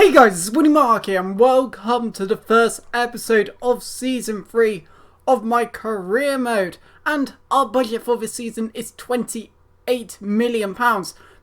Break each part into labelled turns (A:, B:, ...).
A: Hey guys, it's Winnie Mark here and welcome to the first episode of Season 3 of my career mode. And our budget for this season is £28 million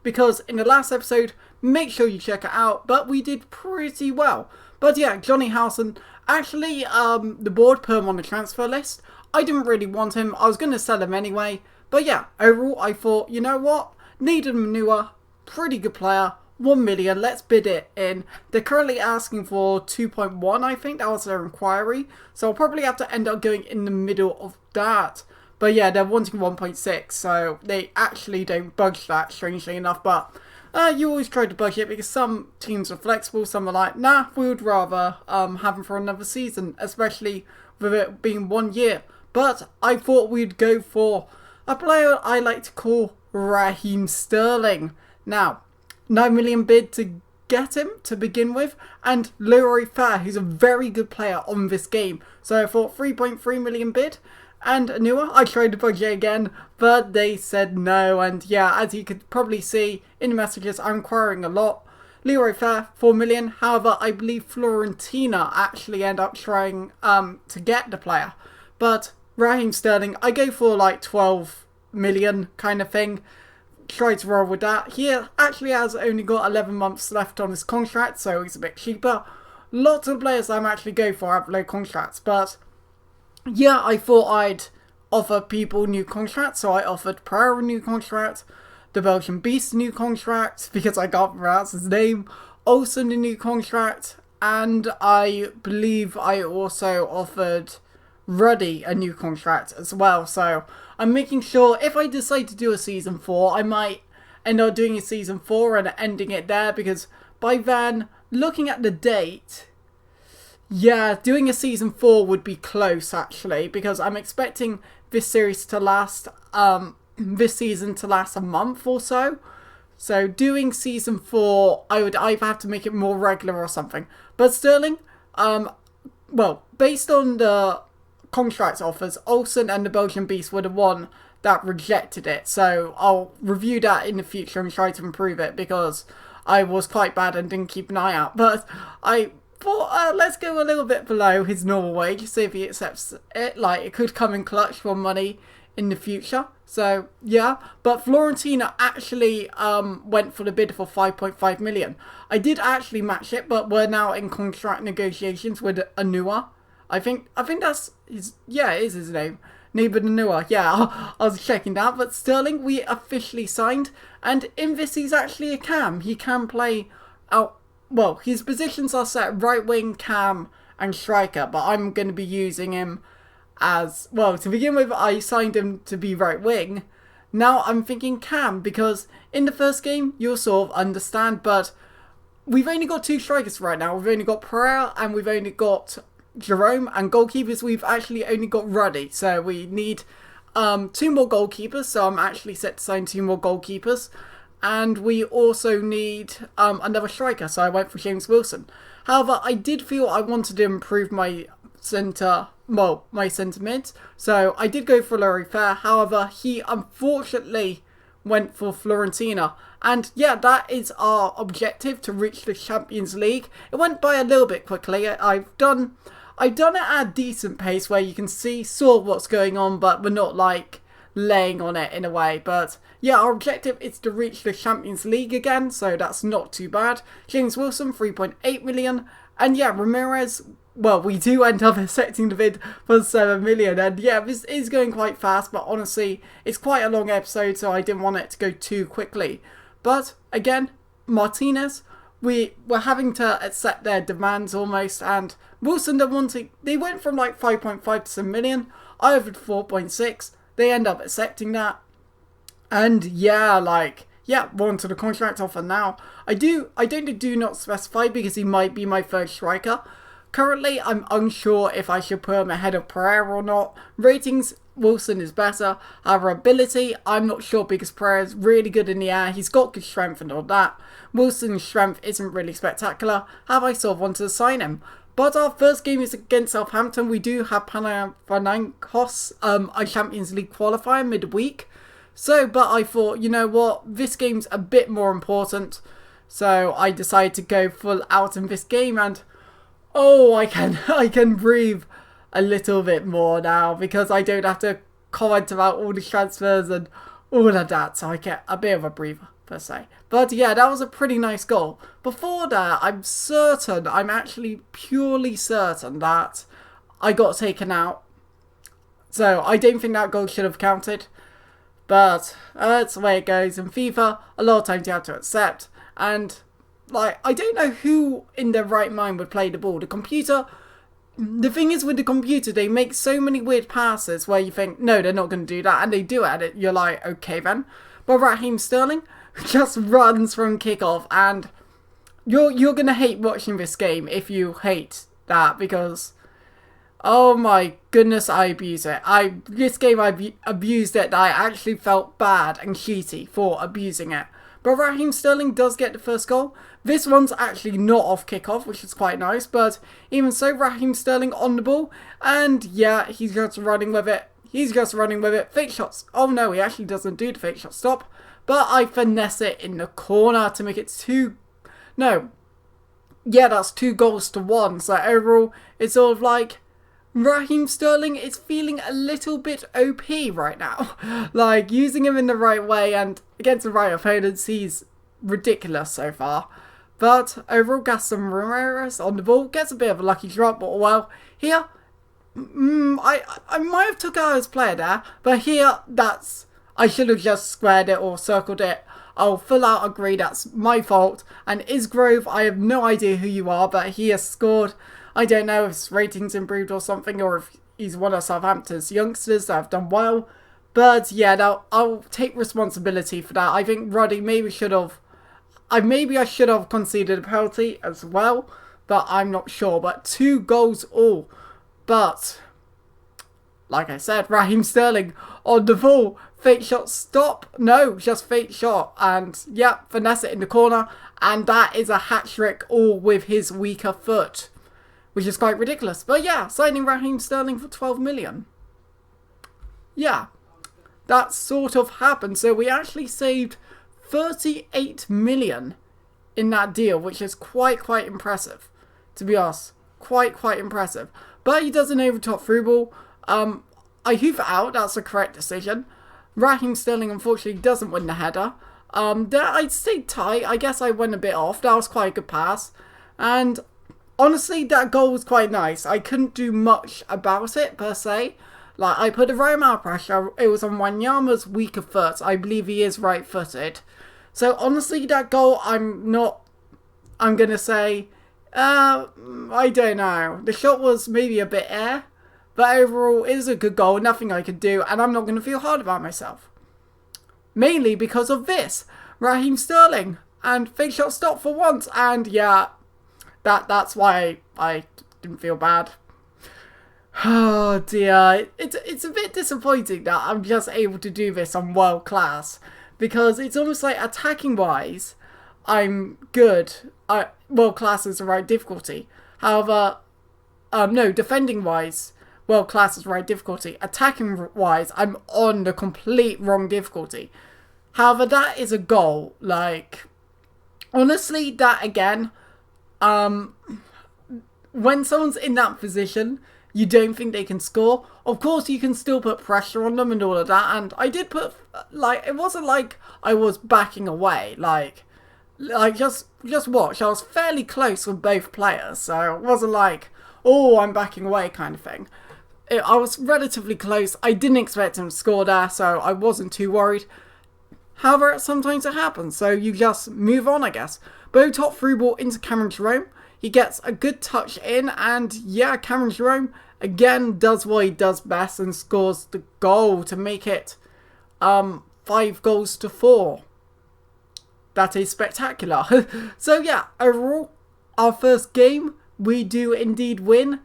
A: because in the last episode, make sure you check it out, but we did pretty well. But yeah, Johnny Howson, actually the board put him on the transfer list. I didn't really want him, I was going to sell him anyway. But yeah, overall I thought, you know what, needed manure, pretty good player. 1 million, let's bid it in. They're currently asking for 2.1, I think that was their inquiry. So I'll probably have to end up going in the middle of that. But yeah, they're wanting 1.6, so they actually don't budge that, strangely enough. But you always try to budget because some teams are flexible, some are like, nah, we would rather have them for another season, especially with it being 1 year. But I thought we'd go for a player I like to call Raheem Sterling. Now, 9 million bid to get him to begin with, and Leroy Fair, who's a very good player on this game. So I thought 3.3 million bid, and Anua, I tried to budget again, but they said no. And yeah, as you could probably see in the messages, I'm inquiring a lot. Leroy Fair, 4 million. However, I believe Florentina actually end up trying to get the player. But Raheem Sterling, I go for like 12 million kind of thing. Try to roll with that. He actually has only got 11 months left on his contract, so he's a bit cheaper. Lots of players I'm actually go for have low contracts, but yeah, I thought I'd offer people new contracts, so I offered Pereira a new contract, the Belgian Beast a new contract, because I can't pronounce his name, Olsen a new contract, and I believe I also offered Ruddy a new contract as well. So I'm making sure if I decide to do a season 4, I might end up doing a season 4 and ending it there, because by then, looking at the date, yeah, doing a season 4 would be close actually, because I'm expecting this series to last, this season to last a month or so. So doing season 4, I would either have to make it more regular or something. But Sterling, well, based on the contract offers, Olsen and the Belgian Beast were the one that rejected it, so I'll review that in the future and try to improve it, because I was quite bad and didn't keep an eye out. But I thought, let's go a little bit below his normal wage, see if he accepts it. Like, it could come in clutch for money in the future. So yeah, but Florentina actually went for the bid for 5.5 million. I did actually match it, but we're now in contract negotiations with Anua. I think that's his, yeah, it is his name. Neighbour Anua, yeah, I was checking that. But Sterling, we officially signed, and in this he's actually a cam. He can play out, well, his positions are set right wing, cam, and striker, but I'm going to be using him as, well, to begin with, I signed him to be right wing. Now I'm thinking cam, because in the first game, you'll sort of understand, but we've only got 2 strikers right now. We've only got Pereira, and we've only got Jerome, and goalkeepers we've actually only got Ruddy, so we need 2 more goalkeepers, so I'm actually set to sign 2 more goalkeepers, and we also need another striker, so I went for James Wilson. However, I did feel I wanted to improve my centre mids, so I did go for Leroy Fair. However, he unfortunately went for Florentina, and yeah, that is our objective, to reach the Champions League. It went by a little bit quickly. I've done it at a decent pace where you can see sort of what's going on, but we're not like laying on it in a way. But yeah, our objective is to reach the Champions League again, so that's not too bad. James Wilson, 3.8 million, and yeah, Ramirez, well, we do end up accepting the bid for 7 million, and yeah, this is going quite fast, but honestly, it's quite a long episode, so I didn't want it to go too quickly. But again, Martinez, we were having to accept their demands almost, and Wilson they went from like 5.5 to 7 million, I offered 4.6, they end up accepting that, and yeah, like, yeah, we're on to the contract offer now. I don't do not specify, because he might be my first striker. Currently, I'm unsure if I should put him ahead of Pereira or not. Ratings, Wilson is better. However, ability, I'm not sure, because Pereira's really good in the air. He's got good strength and all that. Wilson's strength isn't really spectacular. However, I sort of wanted to sign him. But our first game is against Southampton. We do have Panathinaikos, a Champions League qualifier midweek. So, but I thought, you know what, this game's a bit more important. So I decided to go full out in this game, and oh, I can breathe a little bit more now because I don't have to comment about all the transfers and all of that, so I get a bit of a breather per se. But yeah, that was a pretty nice goal. Before that, I'm actually purely certain that I got taken out. So I don't think that goal should have counted. But that's the way it goes. In FIFA, a lot of times you have to accept. And like, I don't know who in their right mind would play the ball. The computer, the thing is with the computer, they make so many weird passes where you think, no, they're not going to do that. And they do it, and you're like, okay then. But Raheem Sterling just runs from kickoff, and you're going to hate watching this game if you hate that, because oh my goodness, I abuse it. This game I abused it, that I actually felt bad and cheaty for abusing it. But Raheem Sterling does get the first goal. This one's actually not off kickoff, which is quite nice. But even so, Raheem Sterling on the ball. And yeah, he's just running with it. Fake shots. Oh no, he actually doesn't do the fake shot stop. But I finesse it in the corner to make it that's 2 goals to 1. So overall, it's sort of like Raheem Sterling is feeling a little bit OP right now. Like, using him in the right way and against the right opponents, he's ridiculous so far. But overall, Gaston Ramirez on the ball gets a bit of a lucky drop. But well, here, I might have took out his player there. But here, I should have just squared it or circled it. I'll full out agree that's my fault. And Isgrove, I have no idea who you are, but he has scored. I don't know if his ratings improved or something, or if he's one of Southampton's youngsters that have done well. But yeah, I'll take responsibility for that. I think Ruddy maybe I should have conceded a penalty as well, but I'm not sure. But 2 goals all. But like I said, Raheem Sterling on the ball. Fake shot stop. No, just fake shot. And yeah, finesse it in the corner. And that is a hat-trick, all with his weaker foot, which is quite ridiculous. But yeah, signing Raheem Sterling for 12 million. Yeah, that sort of happened. So we actually saved 38 million in that deal, which is quite impressive, to be honest. Quite impressive. But he does an over-top through ball. I hoof it out. That's the correct decision. Raheem Sterling unfortunately doesn't win the header. I'd stayed tight. I guess I went a bit off. That was quite a good pass. And honestly, that goal was quite nice. I couldn't do much about it, per se. Like, I put the right amount of pressure. It was on Wanyama's weaker foot. I believe he is right-footed. So, honestly, that goal, I'm going to say, I don't know. The shot was maybe a bit air. But overall, it is a good goal. Nothing I could do. And I'm not going to feel hard about myself. Mainly because of this. Raheem Sterling. And fake shot stop for once. And yeah, that's why I didn't feel bad. Oh dear. It's a bit disappointing that I'm just able to do this on world class. Because it's almost like attacking wise, I'm good. World class is the right difficulty. However, no, defending wise, world class is the right difficulty. Attacking wise, I'm on the complete wrong difficulty. However, that is a goal. Like, honestly, that again, when someone's in that position, you don't think they can score. Of course, you can still put pressure on them and all of that. And I did put, like, it wasn't like I was backing away. Like just watch. I was fairly close with both players. So it wasn't like, oh, I'm backing away kind of thing. I was relatively close. I didn't expect him to score there, so I wasn't too worried. However, sometimes it happens, so you just move on, I guess. Bow top through ball into Cameron Jerome. He gets a good touch in, and yeah, Cameron Jerome again does what he does best and scores the goal to make it 5 goals to 4. That is spectacular. So yeah, overall, our first game, we do indeed win.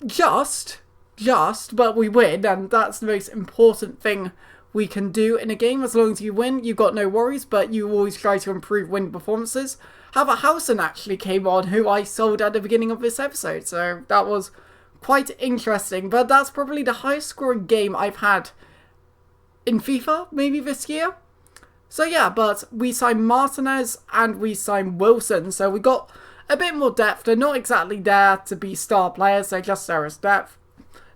A: Just, but we win, and that's the most important thing we can do in a game. As long as you win, you've got no worries, but you always try to improve win performances. However, Howson actually came on, who I sold at the beginning of this episode, so that was quite interesting. But that's probably the highest scoring game I've had in FIFA, maybe this year. So yeah, but we signed Martinez and we signed Wilson, so we got a bit more depth. They're not exactly there to be star players, they're just there as depth.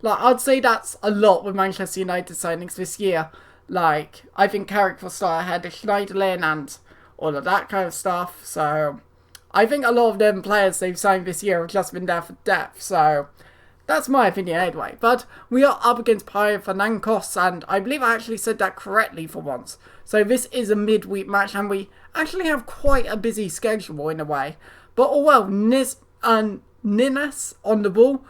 A: Like, I'd say that's a lot with Manchester United signings this year. Like, I think Carrick will start ahead of Schneiderlin and all of that kind of stuff. So, I think a lot of them players they've signed this year have just been there for depth. So, that's my opinion anyway. But we are up against Panathinaikos, and I believe I actually said that correctly for once. So, this is a midweek match, and we actually have quite a busy schedule in a way. But, oh well, Nines on the ball.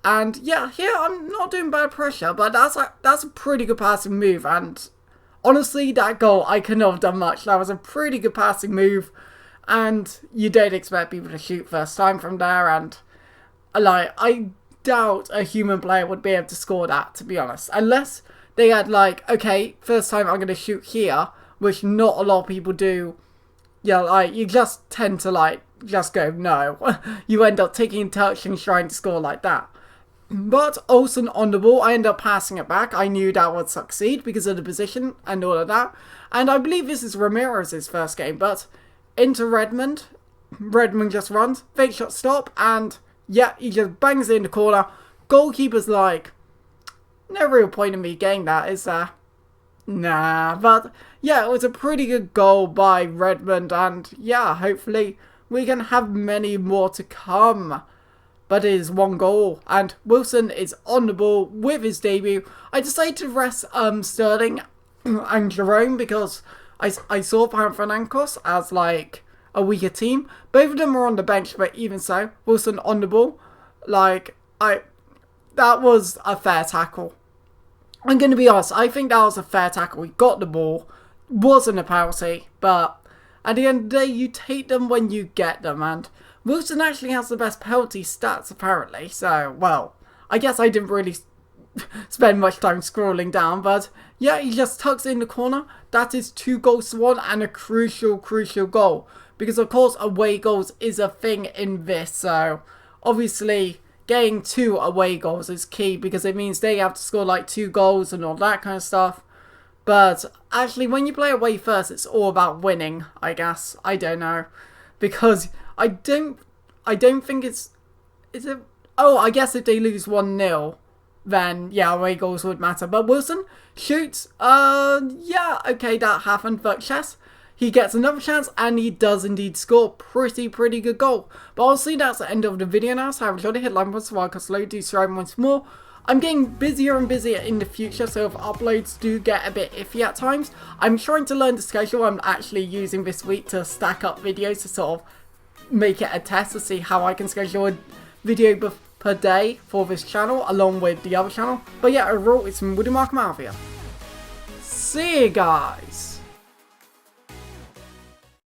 A: And yeah, here I'm not doing bad pressure, but that's a pretty good passing move. And honestly, that goal, I couldn't have done much. That was a pretty good passing move. And you don't expect people to shoot first time from there. And like, I doubt a human player would be able to score that, to be honest. Unless they had like, okay, first time I'm going to shoot here, which not a lot of people do. Yeah, like, you just tend to like, just go, no. You end up taking touch and trying to score like that. But Olsen on the ball, I end up passing it back. I knew that would succeed because of the position and all of that. And I believe this is Ramirez's first game, but into Redmond. Redmond just runs, fake shot stop, and yeah, he just bangs it in the corner. Goalkeeper's like, no real point in me getting that, is there? Nah, but yeah, it was a pretty good goal by Redmond, and yeah, hopefully we can have many more to come. But it is one goal, and Wilson is on the ball with his debut. I decided to rest Sterling and Jerome because I saw Panathinaikos as like a weaker team. Both of them were on the bench, but even so, Wilson on the ball. Like, that was a fair tackle. I'm going to be honest, I think that was a fair tackle. He got the ball, wasn't a penalty, but at the end of the day, you take them when you get them, and Wilson actually has the best penalty stats, apparently. So, well, I guess I didn't really spend much time scrolling down. But, yeah, he just tucks it in the corner. That is 2 goals to 1 and a crucial goal. Because, of course, away goals is a thing in this. So, obviously, getting 2 away goals is key. Because it means they have to score, like, 2 goals and all that kind of stuff. But, actually, when you play away first, it's all about winning, I guess. I don't know. Because I don't think is it? Oh, I guess if they lose 1-0, then yeah, away goals would matter. But Wilson shoots. Yeah, okay, that happened. But Chess, he gets another chance and he does indeed score. Pretty good goal. But honestly, that's the end of the video now. So I have enjoyed the headline once while I slow do subscribe once more. I'm getting busier and busier in the future, so if uploads do get a bit iffy at times, I'm trying to learn the schedule I'm actually using this week to stack up videos to sort of make it a test to see how I can schedule a video per day for this channel along with the other channel. But yeah, overall, it's been Woody Mark, I'm out of here. See you guys!